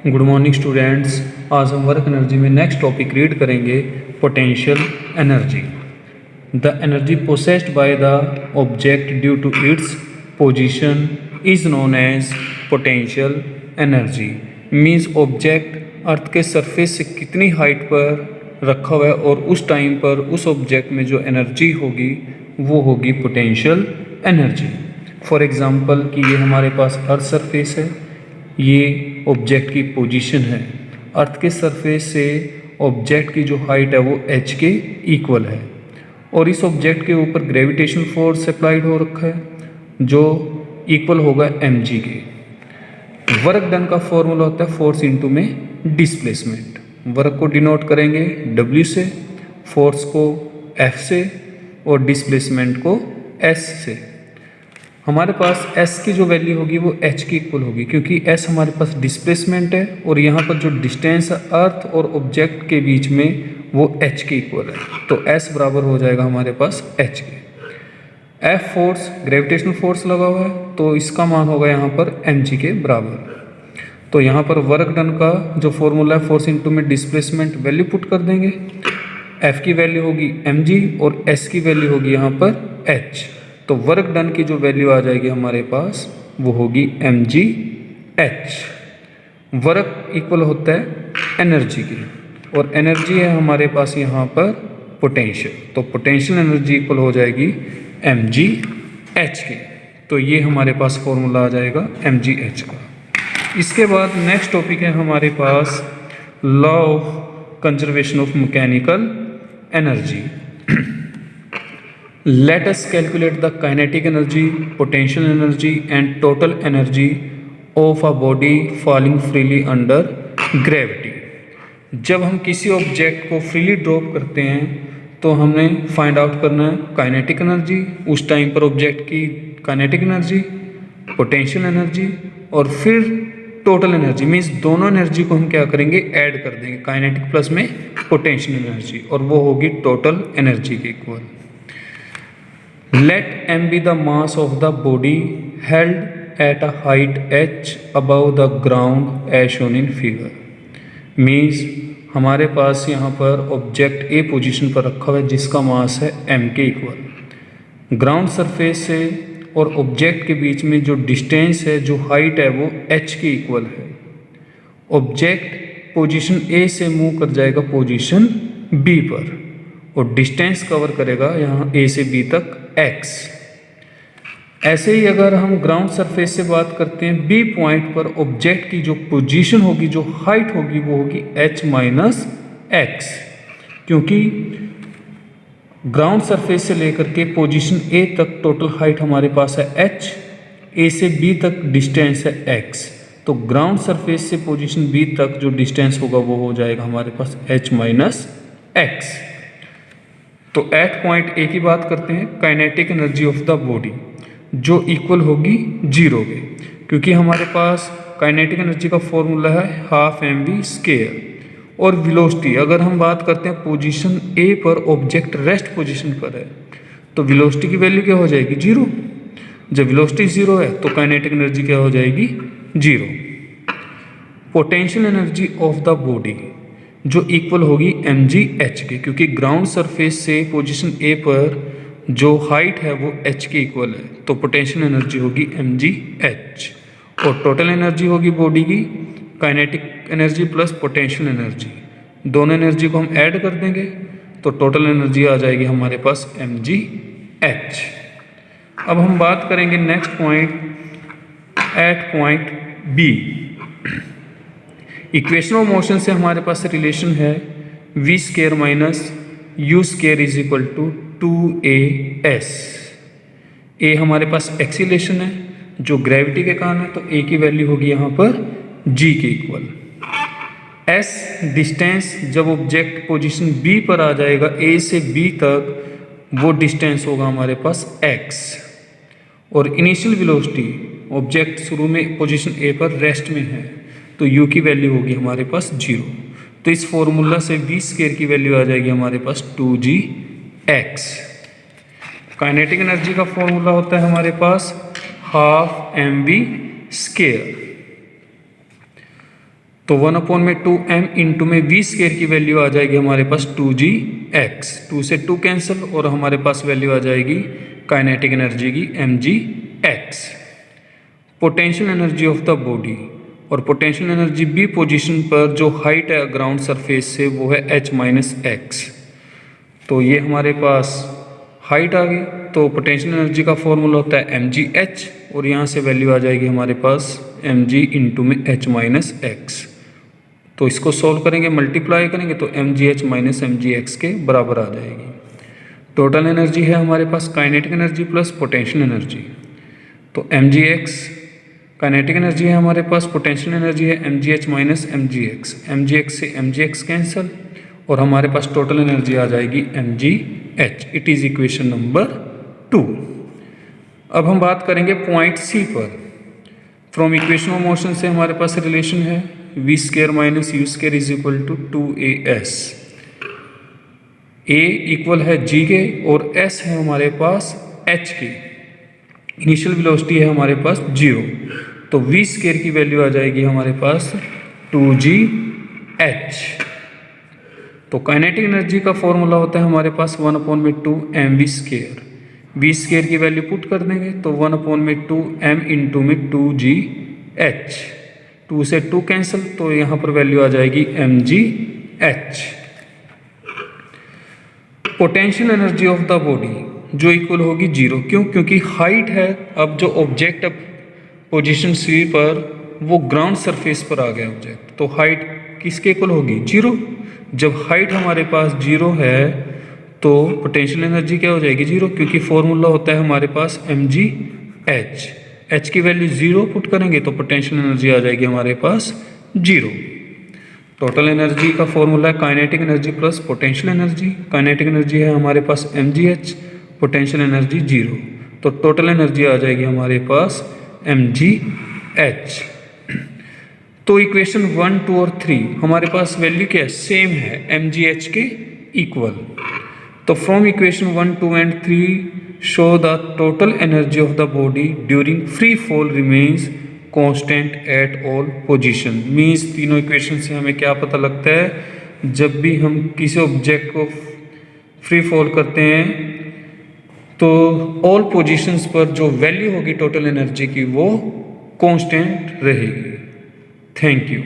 Good morning students. आज हम work energy में नेक्स्ट टॉपिक रीड करेंगे, potential energy. The energy possessed by the object due to its position is known as potential energy. Means object earth के surface से कितनी height पर रखा हुआ है और उस टाइम पर उस ऑब्जेक्ट में जो एनर्जी होगी वो होगी पोटेंशियल एनर्जी। फॉर एग्ज़ाम्पल कि ये हमारे पास अर्थ सरफेस है, ये ऑब्जेक्ट की पोजीशन है। अर्थ के सरफेस से ऑब्जेक्ट की जो हाइट है वो h के इक्वल है और इस ऑब्जेक्ट के ऊपर ग्रेविटेशन फोर्स अप्लाइड हो रखा है जो इक्वल होगा mg के। वर्क डन का फॉर्मूला होता है फोर्स इनटू में डिस्प्लेसमेंट। वर्क को डिनोट करेंगे w से, फोर्स को F से और डिस्प्लेसमेंट को s से। हमारे पास s की जो वैल्यू होगी वो h की इक्वल होगी क्योंकि s हमारे पास डिस्प्लेसमेंट है और यहाँ पर जो डिस्टेंस है अर्थ और ऑब्जेक्ट के बीच में वो h के इक्वल है, तो s बराबर हो जाएगा हमारे पास h के। F फोर्स ग्रेविटेशनल फोर्स लगा हुआ है तो इसका मान होगा यहाँ पर mg के बराबर। तो यहाँ पर वर्क डन का जो फॉर्मूला है फोर्स इनटू में डिस्प्लेसमेंट वैल्यू पुट कर देंगे। F की वैल्यू होगी mg और s की वैल्यू होगी यहाँ पर h। तो वर्क डन की जो वैल्यू आ जाएगी हमारे पास वो होगी mg h। वर्क इक्वल होता है एनर्जी की और एनर्जी है हमारे पास यहाँ पर पोटेंशियल, तो पोटेंशियल एनर्जी इक्वल हो जाएगी mg h के। तो ये हमारे पास फॉर्मूला आ जाएगा mg h का। इसके बाद नेक्स्ट टॉपिक है हमारे पास law of conservation of mechanical energy. Let us calculate the kinetic energy, potential energy and total energy of a body falling freely under gravity। जब हम किसी ऑब्जेक्ट को फ्रीली ड्रॉप करते हैं तो हमें फाइंड आउट करना है काइनेटिक एनर्जी, उस टाइम पर ऑब्जेक्ट की काइनेटिक एनर्जी, पोटेंशियल एनर्जी और फिर टोटल एनर्जी। मीन्स दोनों एनर्जी को हम क्या करेंगे, ऐड कर देंगे, काइनेटिक प्लस में पोटेंशियल एनर्जी, और वो होगी टोटल एनर्जी के equal. Let m be the mass of the body held at a height h above the ground as shown in figure। Means हमारे पास यहाँ पर ऑब्जेक्ट ए पोजीशन पर रखा हुआ है जिसका मास है m के इक्वल। ग्राउंड सरफेस से और ऑब्जेक्ट के बीच में जो डिस्टेंस है, जो हाइट है वो h के इक्वल है। ऑब्जेक्ट पोजीशन ए से मूव कर जाएगा पोजीशन बी पर और डिस्टेंस कवर करेगा यहाँ ए से बी तक x। ऐसे ही अगर हम ग्राउंड सरफेस से बात करते हैं, बी पॉइंट पर ऑब्जेक्ट की जो पोजीशन होगी, जो हाइट होगी वो होगी h माइनस एक्स, क्योंकि ग्राउंड सरफेस से लेकर के पोजीशन ए तक टोटल हाइट हमारे पास है h, ए से बी तक डिस्टेंस है x। तो ग्राउंड सरफेस से पोजीशन बी तक जो डिस्टेंस होगा वो हो जाएगा हमारे पास h माइनस एक्स। तो एट पॉइंट ए की बात करते हैं, kinetic energy of the body जो इक्वल होगी 0 के, क्योंकि हमारे पास काइनेटिक एनर्जी का फॉर्मूला है हाफ mv स्क्वायर। और वेलोसिटी अगर हम बात करते हैं पोजीशन ए पर ऑब्जेक्ट रेस्ट पोजीशन पर है तो वेलोसिटी की वैल्यू क्या हो जाएगी, 0। जब वेलोसिटी 0 है तो काइनेटिक एनर्जी क्या हो जाएगी, 0। Potential energy of the body जो इक्वल होगी mg h के, क्योंकि ग्राउंड सरफेस से पोजीशन ए पर जो हाइट है वो h के इक्वल है, तो पोटेंशियल एनर्जी होगी mg h। और टोटल एनर्जी होगी बॉडी की kinetic energy plus potential energy, दोनों एनर्जी को हम ऐड कर देंगे तो टोटल एनर्जी आ जाएगी हमारे पास mg h। अब हम बात करेंगे next point eight point B. Equation of motion से हमारे पास रिलेशन है v square minus u square is equal to 2as। a हमारे पास एक्सीलेशन है जो ग्रेविटी के कारण है, तो a की वैल्यू होगी यहाँ पर g के इक्वल। s डिस्टेंस जब ऑब्जेक्ट पोजीशन b पर आ जाएगा a से b तक, वो डिस्टेंस होगा हमारे पास x। और इनिशियल वेलोसिटी ऑब्जेक्ट शुरू में पोजीशन a पर रेस्ट में है तो u की वैल्यू होगी हमारे पास 0। तो इस फॉर्मूला से v स्क्वायर की वैल्यू आ जाएगी हमारे पास 2gx। काइनेटिक एनर्जी का फॉर्मूला होता है हमारे पास हाफ mv स्क्वायर। तो 1/2m इंटू में वी स्केयर की वैल्यू आ जाएगी हमारे पास 2gx, 2 से 2 कैंसिल और हमारे पास वैल्यू आ जाएगी काइनेटिक एनर्जी की mgx। Potential energy of the body, और पोटेंशियल एनर्जी बी पोजीशन पर जो हाइट है ग्राउंड सरफेस से वो है h-x। तो ये हमारे पास हाइट आ गई, तो पोटेंशियल एनर्जी का फॉर्मूला होता है mgh और यहाँ से वैल्यू आ जाएगी हमारे पास mg इंटू में h-x। तो इसको सॉल्व करेंगे, मल्टीप्लाई करेंगे तो mgh माइनस mgx के बराबर आ जाएगी। टोटल एनर्जी है हमारे पास kinetic energy plus potential energy. तो mgx काइनेटिक एनर्जी है हमारे पास, पोटेंशियल एनर्जी है mgh माइनस mgx, mgx से mgx कैंसिल और हमारे पास टोटल एनर्जी आ जाएगी mgh। It is equation number 2। अब हम बात करेंगे पॉइंट सी पर। फ्रॉम इक्वेशन ऑफ मोशन से हमारे पास रिलेशन है V square minus U square is equal to 2as। a इक्वल है g के और s है हमारे पास h के। इनिशियल वेलोसिटी है हमारे पास 0, तो वी स्केयर की वैल्यू आ जाएगी हमारे पास 2gh। तो काइनेटिक एनर्जी का फॉर्मूला होता है हमारे पास 1/2mv स्केयर। वी स्केयर की वैल्यू पुट कर देंगे तो 1/2m इंटू में 2gh, 2 से 2 कैंसिल तो यहाँ पर वैल्यू आ जाएगी mgh। Potential energy of the body जो इक्वल होगी 0, क्यों? क्योंकि हाइट है, अब जो ऑब्जेक्ट अब पोजीशन सी पर वो ग्राउंड सरफेस पर आ गया ऑब्जेक्ट, तो हाइट किसके इक्वल होगी? 0। जब हाइट हमारे पास 0 है तो पोटेंशियल एनर्जी क्या हो जाएगी? 0, क्योंकि फॉर्मूला होता है हमारे पास mgh। h की वैल्यू 0 पुट करेंगे तो पोटेंशियल एनर्जी आ जाएगी हमारे पास 0। टोटल एनर्जी का फॉर्मूला है kinetic energy plus potential energy. Kinetic energy है हमारे पास mgh, पोटेंशियल एनर्जी 0, तो टोटल एनर्जी आ जाएगी हमारे पास mgh। तो इक्वेशन 1, 2 और 3 हमारे पास वैल्यू क्या है? सेम है, mgh के इक्वल। तो from equation 1, 2 and 3 show the total energy of the body during free fall remains constant at all position. Means तीनों इक्वेशन से हमें क्या पता लगता है? जब भी हम किसी ऑब्जेक्ट को फ्री फॉल करते हैं तो ऑल पोजीशंस पर जो वैल्यू होगी टोटल एनर्जी की वो कांस्टेंट रहेगी। Thank you.